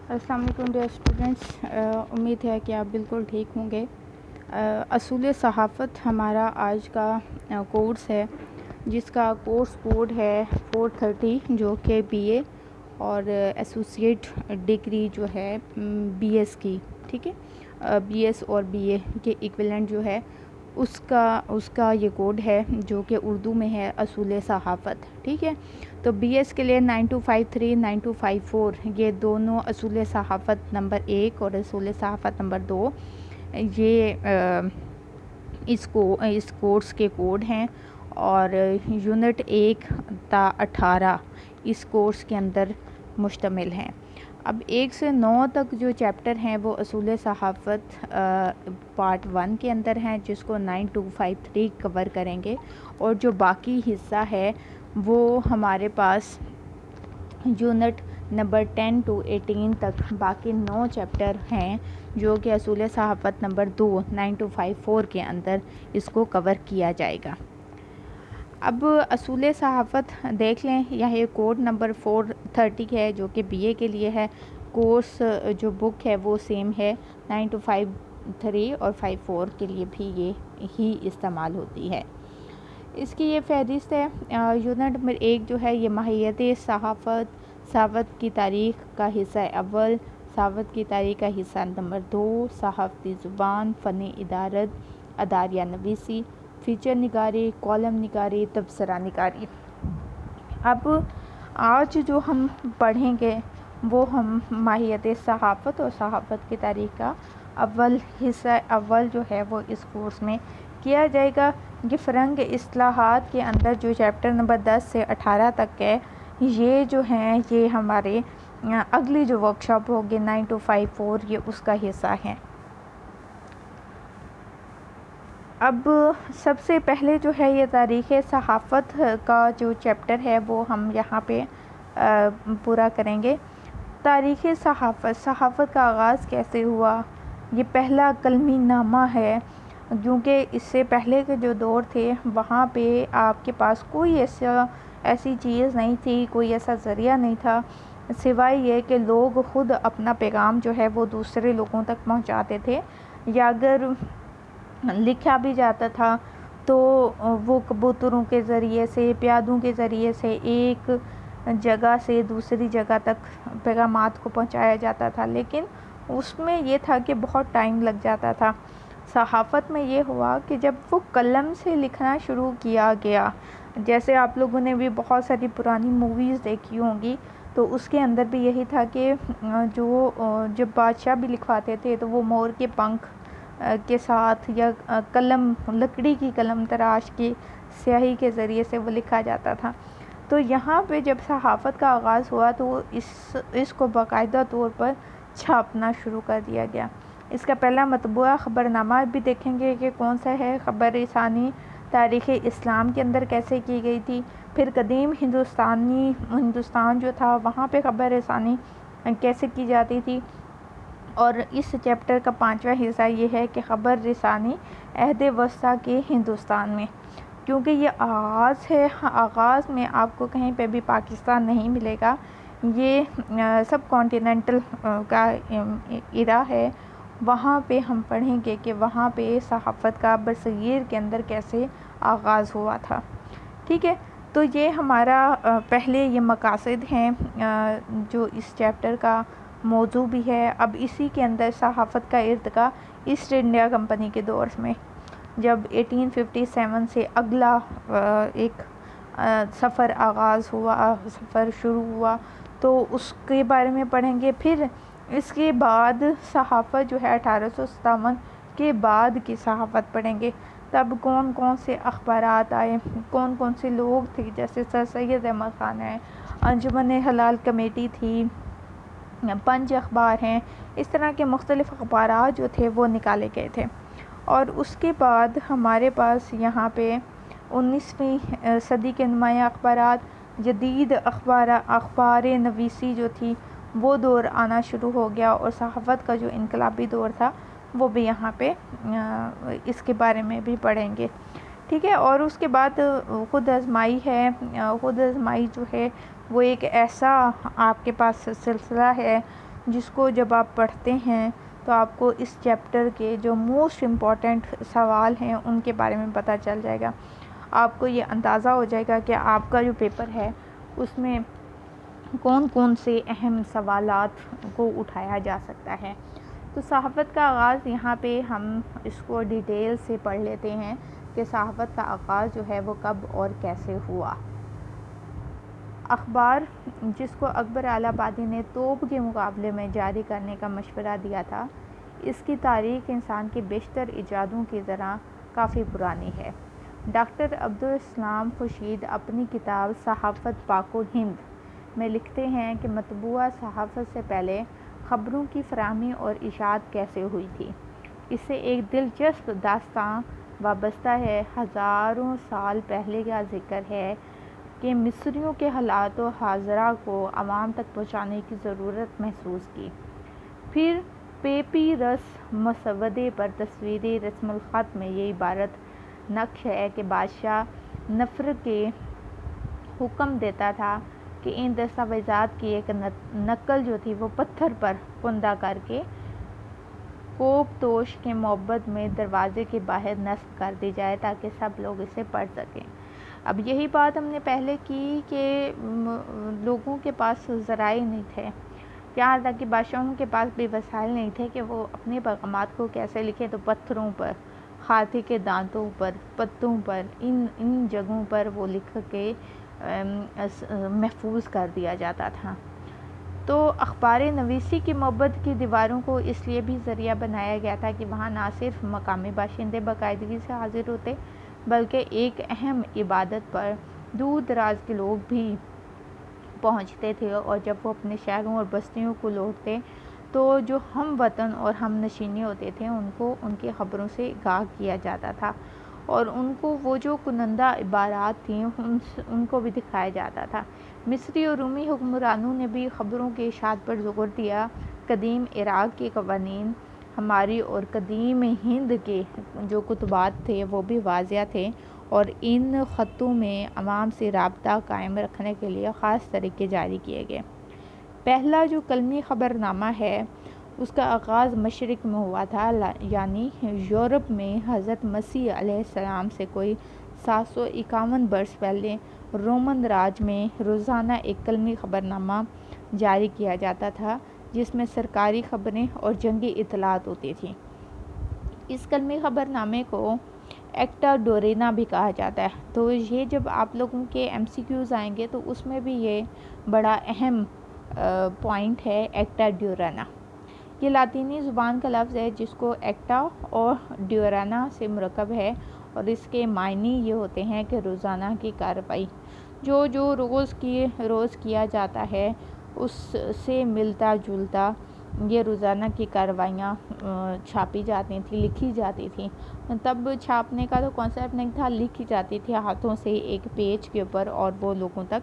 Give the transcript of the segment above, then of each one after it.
السلام علیکم dear students, امید ہے کہ آپ بالکل ٹھیک ہوں گے۔ اصول صحافت ہمارا آج کا کورس ہے، جس کا کورس کوڈ ہے 430، جو کہ بی اے اور ایسوسیٹ ڈگری جو ہے بی ایس کی، ٹھیک ہے، بی ایس اور بی اے کے ایکویلنٹ جو ہے اس کا یہ کوڈ ہے، جو کہ اردو میں ہے اصول صحافت، ٹھیک ہے۔ تو بی ایس کے لیے 9253 9254 یہ دونوں اصول صحافت نمبر 1 اور اصول صحافت نمبر 2 یہ اس کورس کے کوڈ ہیں، اور یونٹ 1 تا 18 اس کورس کے اندر مشتمل ہیں۔ اب 1 سے 9 تک جو چیپٹر ہیں وہ اصول صحافت پارٹ 1 کے اندر ہیں، جس کو 9253 کور کریں گے، اور جو باقی حصہ ہے وہ ہمارے پاس یونٹ نمبر 10 to 18 تک باقی 9 چیپٹر ہیں، جو کہ اصول صحافت نمبر 2 9254 کے اندر اس کو کور کیا جائے گا۔ اب اصول صحافت دیکھ لیں، یہ کوڈ نمبر 430 ہے، جو کہ بی اے کے لیے ہے۔ کورس جو بک ہے وہ سیم ہے، 9253 اور 54 کے لیے بھی یہ ہی استعمال ہوتی ہے۔ اس کی یہ فہرست ہے۔ یونٹ نمبر 1 جو ہے یہ ماہیت صحافت کی تاریخ کا حصہ اول، صحافت کی تاریخ کا حصہ نمبر 2، صحافتی زبان، فن اداریہ نویسی، فیچر نگاری، کالم نگاری، تبصرہ نگاری۔ اب آج جو ہم پڑھیں گے وہ ہم ماہیت صحافت اور صحافت کی تاریخ کا اول حصہ اول جو ہے وہ اس کورس میں کیا جائے گا۔ یہ فرنگ اصطلاحات کے اندر جو چیپٹر نمبر 10 سے 18 تک ہے، یہ جو ہیں یہ ہمارے اگلی جو ورکشاپ ہوگی 9254 یہ اس کا حصہ ہیں۔ اب سب سے پہلے جو ہے یہ تاریخ صحافت کا جو چیپٹر ہے وہ ہم یہاں پہ پورا کریں گے۔ تاریخ صحافت کا آغاز کیسے ہوا؟ یہ پہلا قلمی نامہ ہے، کیونکہ اس سے پہلے کے جو دور تھے وہاں پہ آپ کے پاس کوئی ایسی چیز نہیں تھی، کوئی ایسا ذریعہ نہیں تھا، سوائے یہ کہ لوگ خود اپنا پیغام جو ہے وہ دوسرے لوگوں تک پہنچاتے تھے، یا اگر لکھا بھی جاتا تھا تو وہ کبوتروں کے ذریعے سے، پیادوں کے ذریعے سے ایک جگہ سے دوسری جگہ تک پیغامات کو پہنچایا جاتا تھا، لیکن اس میں یہ تھا کہ بہت ٹائم لگ جاتا تھا۔ صحافت میں یہ ہوا کہ جب وہ قلم سے لکھنا شروع کیا گیا، جیسے آپ لوگوں نے بھی بہت ساری پرانی موویز دیکھی ہوں گی، تو اس کے اندر بھی یہی تھا کہ جب بادشاہ بھی لکھواتے تھے تو وہ مور کے پنکھ کے ساتھ یا قلم، لکڑی کی قلم تراش کی سیاہی کے ذریعے سے وہ لکھا جاتا تھا۔ تو یہاں پہ جب صحافت کا آغاز ہوا تو اس کو باقاعدہ طور پر چھاپنا شروع کر دیا گیا۔ اس کا پہلا مطبوعہ خبر نامہ بھی دیکھیں گے کہ کون سا ہے، خبر رسانی تاریخ اسلام کے اندر کیسے کی گئی تھی، پھر قدیم ہندوستان جو تھا وہاں پہ خبر رسانی کیسے کی جاتی تھی، اور اس چیپٹر کا 5واں حصہ یہ ہے کہ خبر رسانی عہد وسطیٰ کے ہندوستان میں، کیونکہ یہ آغاز ہے، آغاز میں آپ کو کہیں پہ بھی پاکستان نہیں ملے گا، یہ سب کانٹیننٹل کا ایرا ہے۔ وہاں پہ ہم پڑھیں گے کہ وہاں پہ صحافت کا برصغیر کے اندر کیسے آغاز ہوا تھا، ٹھیک ہے۔ تو یہ ہمارا پہلے یہ مقاصد ہیں جو اس چیپٹر کا موضوع بھی ہے۔ اب اسی کے اندر صحافت کا ارتقاء ایسٹ انڈیا کمپنی کے دور میں، جب 1857 سے اگلا ایک سفر آغاز ہوا، سفر شروع ہوا، تو اس کے بارے میں پڑھیں گے۔ پھر اس کے بعد صحافت جو ہے 1857 کے بعد کی صحافت پڑھیں گے، تب کون کون سے اخبارات آئے، کون کون سے لوگ تھے، جیسے سر سید احمد خان ہے، انجمن حلال کمیٹی تھی، پنج اخبار ہیں، اس طرح کے مختلف اخبارات جو تھے وہ نکالے گئے تھے۔ اور اس کے بعد ہمارے پاس یہاں پہ 19ویں صدی کے نمایاں اخبارات، جدید اخبار نویسی جو تھی وہ دور آنا شروع ہو گیا، اور صحافت کا جو انقلابی دور تھا وہ بھی یہاں پہ اس کے بارے میں بھی پڑھیں گے، ٹھیک ہے۔ اور اس کے بعد خود آزمائی ہے۔ خود آزمائی جو ہے وہ ایک ایسا آپ کے پاس سلسلہ ہے جس کو جب آپ پڑھتے ہیں تو آپ کو اس چیپٹر کے جو موسٹ امپورٹنٹ سوال ہیں ان کے بارے میں پتہ چل جائے گا. آپ کو یہ اندازہ ہو جائے گا کہ آپ کا جو پیپر ہے اس میں کون کون سے اہم سوالات کو اٹھایا جا سکتا ہے. تو صحافت کا آغاز یہاں پہ ہم اس کو ڈیٹیل سے پڑھ لیتے ہیں کہ صحافت کا آغاز جو ہے وہ کب اور کیسے ہوا. اخبار جس کو اکبر اعلی آبادی نے توپ کے مقابلے میں جاری کرنے کا مشورہ دیا تھا، اس کی تاریخ انسان کی بیشتر ایجادوں کی طرح کافی پرانی ہے. ڈاکٹر عبدالسلام خورشید اپنی کتاب صحافت پاک و ہند میں لکھتے ہیں کہ مطبوعہ صحافت سے پہلے خبروں کی فراہمی اور اشاعت کیسے ہوئی تھی. اس سے ایک دلچسپ داستان وابستہ ہے. ہزاروں سال پہلے کا ذکر ہے کہ مصریوں کے حالات و حاضرہ کو عوام تک پہنچانے کی ضرورت محسوس کی. پھر پیپیرس مسودے پر تصویری رسم الخط میں یہ عبارت نقش ہے کہ بادشاہ نفر کے حکم دیتا تھا کہ ان دستاویزات کی ایک نقل جو تھی وہ پتھر پر کندہ کر کے کوپتوش کے معبد میں دروازے کے باہر نصب کر دی جائے تاکہ سب لوگ اسے پڑھ سکیں. اب یہی بات ہم نے پہلے کی کہ لوگوں کے پاس ذرائع نہیں تھے، یہاں تک کہ بادشاہوں کے پاس بھی وسائل نہیں تھے کہ وہ اپنے پیغامات کو کیسے لکھیں. تو پتھروں پر، ہاتھی کے دانتوں پر، پتوں پر، ان جگہوں پر وہ لکھ کے محفوظ کر دیا جاتا تھا. تو اخبار نویسی کی معبد کی دیواروں کو اس لیے بھی ذریعہ بنایا گیا تھا کہ وہاں نہ صرف مقامی باشندے باقاعدگی سے حاضر ہوتے بلکہ ایک اہم عبادت پر دور دراز کے لوگ بھی پہنچتے تھے، اور جب وہ اپنے شہروں اور بستیوں کو لوٹتے تو جو ہم وطن اور ہم نشینی ہوتے تھے ان کو ان کی خبروں سے آگاہ کیا جاتا تھا، اور ان کو وہ جو کنندہ عبارات تھیں ان کو بھی دکھایا جاتا تھا. مصری اور رومی حکمرانوں نے بھی خبروں کی اشاعت پر زور دیا. قدیم عراق کے قوانین ہماری اور قدیم ہند کے جو کتبات تھے وہ بھی واضح تھے، اور ان خطوں میں عوام سے رابطہ قائم رکھنے کے لیے خاص طریقے جاری کیے گئے. پہلا جو قلمی خبر نامہ ہے اس کا آغاز مشرق میں ہوا تھا، یعنی یورپ میں. حضرت مسیح علیہ السلام سے کوئی 751 برس پہلے رومن راج میں روزانہ ایک قلمی خبر نامہ جاری کیا جاتا تھا جس میں سرکاری خبریں اور جنگی اطلاعات ہوتی تھیں. اس قلمی خبر نامے کو ایکٹا ڈورینا بھی کہا جاتا ہے. تو یہ جب آپ لوگوں کے ایم سی کیوز آئیں گے تو اس میں بھی یہ بڑا اہم پوائنٹ ہے. ایکٹا ڈیورانا یہ لاطینی زبان کا لفظ ہے جس کو ایکٹا اور ڈیورانا سے مرکب ہے، اور اس کے معنی یہ ہوتے ہیں کہ روزانہ کی کارروائی. جو روز کیا جاتا ہے اس سے ملتا جلتا یہ روزانہ کی کارروائیاں چھاپی جاتی تھیں، لکھی جاتی تھیں. تب چھاپنے کا تو کانسیپٹ نہیں تھا، لکھی جاتی تھی ہاتھوں سے ایک پیج کے اوپر، اور وہ لوگوں تک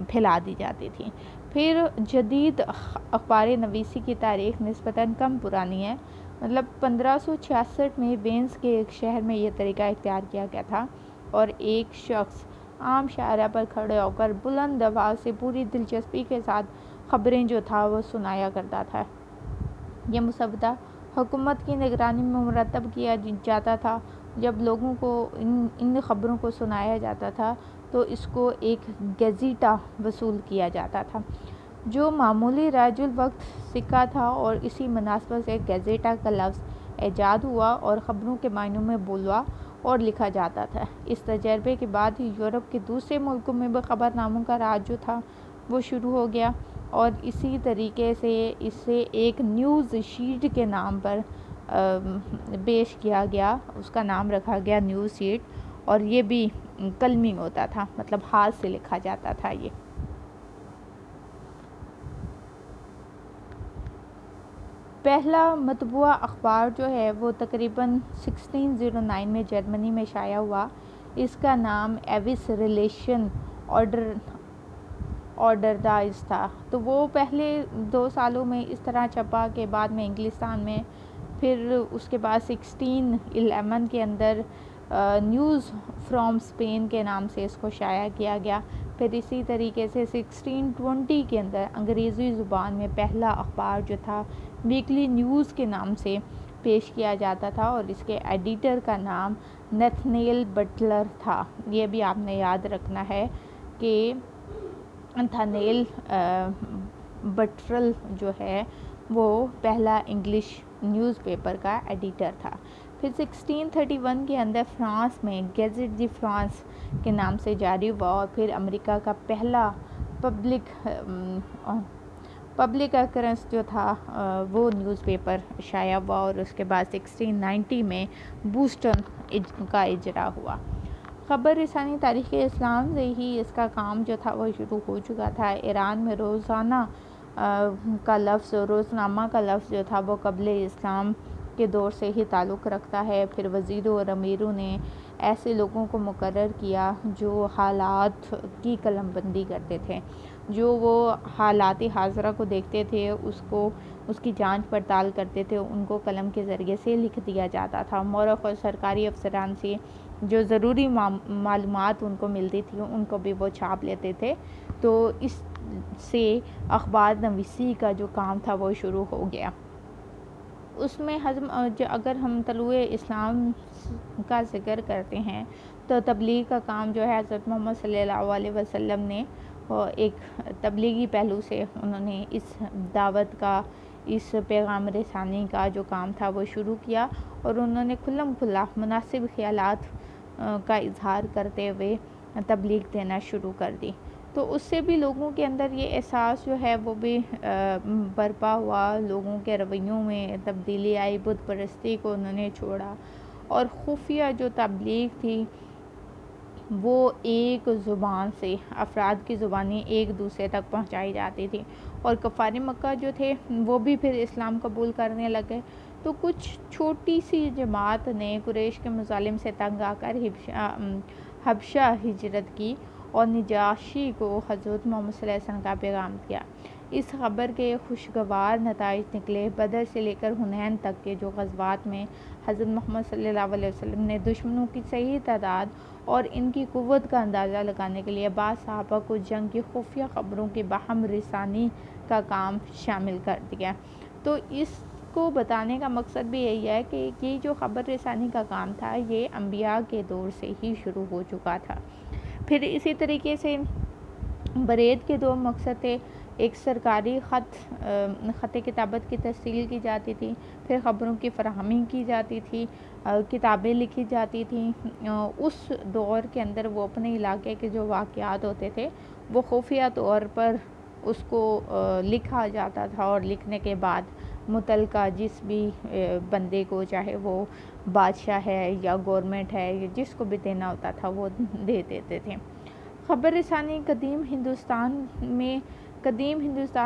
پھیلا دی جاتی تھی. پھر جدید اخبار نویسی کی تاریخ نسبتاً کم پرانی ہے. مطلب 1566 میں وینس کے ایک شہر میں یہ طریقہ اختیار کیا گیا تھا، اور ایک شخص عام شاہراہ پر کھڑے ہو کر بلند آواز سے پوری دلچسپی کے ساتھ خبریں جو تھا وہ سنایا کرتا تھا. یہ مسودہ حکومت کی نگرانی میں مرتب کیا جاتا تھا. جب لوگوں کو ان خبروں کو سنایا جاتا تھا تو اس کو ایک گیزیٹا وصول کیا جاتا تھا جو معمولی رائج الوقت سکہ تھا، اور اسی مناسبت سے گیزیٹا کا لفظ ایجاد ہوا اور خبروں کے معنوں میں بولوا اور لکھا جاتا تھا. اس تجربے کے بعد ہی یورپ کے دوسرے ملکوں میں بھی خبر ناموں کا راج جو تھا وہ شروع ہو گیا، اور اسی طریقے سے اسے ایک نیوز شیٹ کے نام پر پیش کیا گیا. اس کا نام رکھا گیا نیوز شیٹ، اور یہ بھی قلمی ہوتا تھا، مطلب ہاتھ سے لکھا جاتا تھا. یہ پہلا مطبوعہ اخبار جو ہے وہ تقریباً 1609 میں جرمنی میں شائع ہوا. اس کا نام ایوس ریلیشن آرڈردائز تھا. تو وہ پہلے 2 سالوں میں اس طرح چھپا کہ بعد میں انگلستان میں، پھر اس کے بعد 1611 کے اندر نیوز فرام اسپین کے نام سے اس کو شائع کیا گیا. پھر اسی طریقے سے 1620 کے اندر انگریزی زبان میں پہلا اخبار جو تھا ویکلی نیوز کے نام سے پیش کیا جاتا تھا، اور اس کے ایڈیٹر کا نام نیتھنیل بٹلر تھا۔ یہ بھی آپ نے یاد رکھنا ہے کہ نیتھنیل بٹلر جو ہے وہ پہلا انگلش نیوز پیپر کا ایڈیٹر تھا۔ پھر 1631 کے اندر فرانس میں گیزٹ دی فرانس کے نام سے جاری ہوا، اور پھر امریکہ کا پہلا پبلک اکرنس جو تھا وہ نیوز پیپر شائع ہوا، اور اس کے بعد 1690 میں بوسٹن کا اجرا ہوا۔ خبر رسانی تاریخ اسلام سے ہی اس کا کام جو تھا وہ شروع ہو چکا تھا۔ ایران میں روزانہ کا لفظ، روزنامہ کا لفظ جو تھا وہ قبل اسلام کے دور سے ہی تعلق رکھتا ہے۔ پھر وزیروں اور امیروں نے ایسے لوگوں کو مقرر کیا جو حالات کی قلم بندی کرتے تھے، جو وہ حالات حاضرہ کو دیکھتے تھے، اس کی جانچ پڑتال کرتے تھے، ان کو قلم کے ذریعے سے لکھ دیا جاتا تھا۔ مورخ اور سرکاری افسران سے جو ضروری معلومات ان کو ملتی تھی ان کو بھی وہ چھاپ لیتے تھے، تو اس سے اخبار نویسی کا جو کام تھا وہ شروع ہو گیا۔ اس میں اگر ہم طلوع اسلام کا ذکر کرتے ہیں تو تبلیغ کا کام جو ہے حضرت محمد صلی اللہ علیہ وسلم نے ایک تبلیغی پہلو سے انہوں نے اس دعوت کا، اس پیغام رسانی کا جو کام تھا وہ شروع کیا، اور انہوں نے کھلم کھلا مناسب خیالات کا اظہار کرتے ہوئے تبلیغ دینا شروع کر دی۔ تو اس سے بھی لوگوں کے اندر یہ احساس جو ہے وہ بھی برپا ہوا، لوگوں کے رویوں میں تبدیلی آئی، بت پرستی کو انہوں نے چھوڑا، اور خفیہ جو تبلیغ تھی وہ ایک زبان سے، افراد کی زبانیں ایک دوسرے تک پہنچائی جاتی تھی، اور کفار مکہ جو تھے وہ بھی پھر اسلام قبول کرنے لگے۔ تو کچھ چھوٹی سی جماعت نے قریش کے مظالم سے تنگ آ کر حبشہ ہجرت کی، اور نجاشی کو حضرت محمد صلی اللہ علیہ وسلم کا پیغام دیا۔ اس خبر کے خوشگوار نتائج نکلے۔ بدر سے لے کر حنین تک کے جو غزوات میں حضرت محمد صلی اللہ علیہ وسلم نے دشمنوں کی صحیح تعداد اور ان کی قوت کا اندازہ لگانے کے لیے بعض صحابہ کو جنگ کی خفیہ خبروں کی باہم رسانی کا کام شامل کر دیا۔ تو اس کو بتانے کا مقصد بھی یہی ہے کہ یہ جو خبر رسانی کا کام تھا یہ انبیاء کے دور سے ہی شروع ہو چکا تھا۔ پھر اسی طریقے سے برید کے دو مقصد تھے، ایک سرکاری خط کتابت کی ترسیل کی جاتی تھی، پھر خبروں کی فراہمی کی جاتی تھی، کتابیں لکھی جاتی تھیں۔ اس دور کے اندر وہ اپنے علاقے کے جو واقعات ہوتے تھے وہ خفیہ طور پر اس کو لکھا جاتا تھا، اور لکھنے کے بعد متعلقہ جس بھی بندے کو، چاہے وہ بادشاہ ہے یا گورنمنٹ ہے، یا جس کو بھی دینا ہوتا تھا وہ دے دیتے تھے۔ خبر رسانی قدیم ہندوستان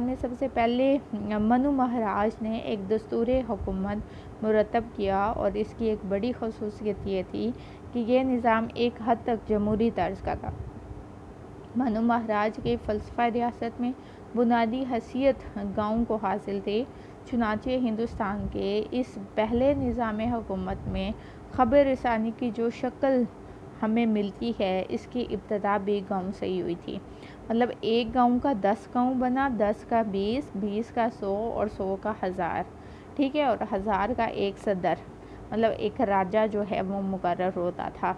میں سب سے پہلے منو مہاراج نے ایک دستور حکومت مرتب کیا، اور اس کی ایک بڑی خصوصیت یہ تھی کہ یہ نظام ایک حد تک جمہوری طرز کا تھا۔ منو مہاراج کے فلسفہ ریاست میں بنیادی حیثیت گاؤں کو حاصل تھی، چنانچہ ہندوستان کے اس پہلے نظام حکومت میں خبر رسانی کی جو شکل ہمیں ملتی ہے اس کی ابتدا بھی گاؤں سے ہی ہوئی تھی۔ مطلب ایک گاؤں کا 10 گاؤں بنا، 10 کا 20، 20 کا 100 اور 100 کا 1000، ٹھیک ہے، اور 1000 کا ایک صدر، مطلب ایک راجہ جو ہے وہ مقرر ہوتا تھا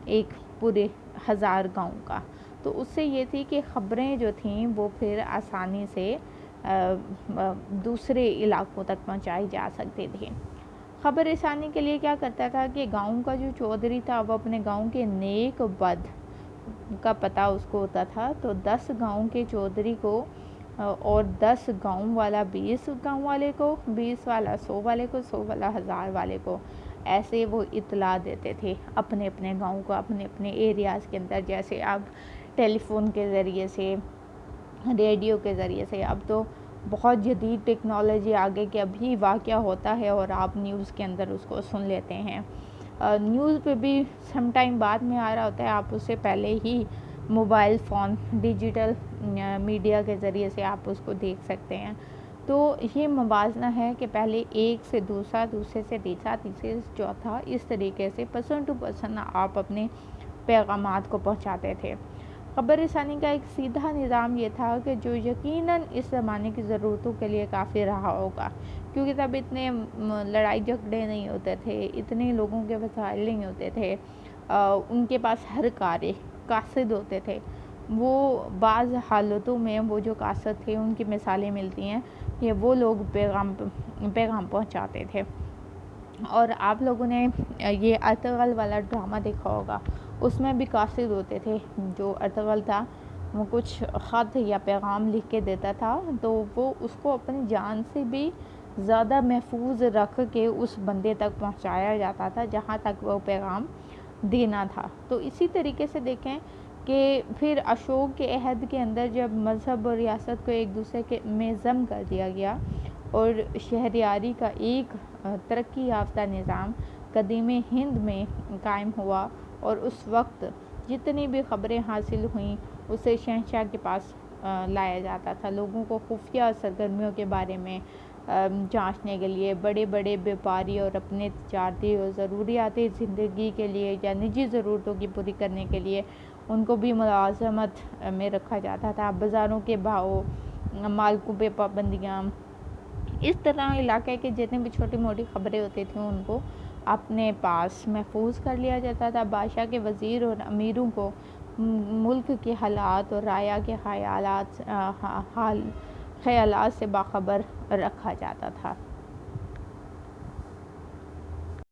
ایک پورے 1000 گاؤں کا۔ تو اس سے یہ تھی کہ خبریں جو تھیں وہ پھر آسانی سے دوسرے علاقوں تک پہنچائی جا سکتی تھی۔ خبر رسانی کے لیے کیا کرتا تھا کہ گاؤں کا جو چودھری تھا وہ اپنے گاؤں کے نیک بد کا پتہ اس کو ہوتا تھا، تو 10 گاؤں کے چودھری کو اور 10 گاؤں والا 20 گاؤں والے کو، 20 والا 100 والے کو، 100 والا 1000 والے کو، ایسے وہ اطلاع دیتے تھے اپنے اپنے گاؤں کو، اپنے اپنے ایریاز کے اندر۔ جیسے اب ٹیلی فون کے ذریعے سے، ریڈیو کے ذریعے سے، اب تو بہت جدید ٹیکنالوجی آگے کہ ابھی واقعہ ہوتا ہے اور آپ نیوز کے اندر اس کو سن لیتے ہیں۔ نیوز پہ بھی سم ٹائم بعد میں آ رہا ہوتا ہے، آپ اس سے پہلے ہی موبائل فون، ڈیجیٹل میڈیا کے ذریعے سے آپ اس کو دیکھ سکتے ہیں۔ تو یہ موازنہ ہے کہ پہلے ایک سے دوسرا، دوسرے سے تیسرا، تیسرے سے چوتھا، اس طریقے سے پرسن ٹو پرسن آپ اپنے پیغامات کو پہنچاتے تھے۔ خبر رسانی کا ایک سیدھا نظام یہ تھا کہ جو یقیناً اس زمانے کی ضرورتوں کے لیے کافی رہا ہوگا، کیونکہ تب اتنے لڑائی جھگڑے نہیں ہوتے تھے، اتنے لوگوں کے وسائل نہیں ہوتے تھے، ان کے پاس ہر قاصد ہوتے تھے. وہ بعض حالتوں میں وہ جو قاصد تھے ان کی مثالیں ملتی ہیں کہ وہ لوگ پیغام پہنچاتے تھے. اور آپ لوگوں نے یہ ارطغرل والا ڈرامہ دیکھا ہوگا، اس میں بھی قاصد ہوتے تھے. جو ارطغرل تھا وہ کچھ خط یا پیغام لکھ کے دیتا تھا تو وہ اس کو اپنی جان سے بھی زیادہ محفوظ رکھ کے اس بندے تک پہنچایا جاتا تھا جہاں تک وہ پیغام دینا تھا. تو اسی طریقے سے دیکھیں کہ پھر اشوک کے عہد کے اندر جب مذہب اور ریاست کو ایک دوسرے کے میں ضم کر دیا گیا اور شہریاری کا ایک ترقی یافتہ نظام قدیم ہند میں قائم ہوا، اور اس وقت جتنی بھی خبریں حاصل ہوئیں اسے شہنشاہ کے پاس لایا جاتا تھا. لوگوں کو خفیہ سرگرمیوں کے بارے میں جانچنے کے لیے، بڑے بڑے بیپاری اور اپنے تجارتی اور ضروریات زندگی کے لیے یا نجی ضرورتوں کی پوری کرنے کے لیے ان کو بھی ملازمت میں رکھا جاتا تھا. بازاروں کے بھاؤ، مالکوں پہ پابندیاں، اس طرح علاقے کے جتنے بھی چھوٹی موٹی خبریں ہوتی تھیں ان کو اپنے پاس محفوظ کر لیا جاتا تھا. بادشاہ کے وزیر اور امیروں کو ملک کے حالات اور رعایا کے خیالات سے باخبر رکھا جاتا تھا.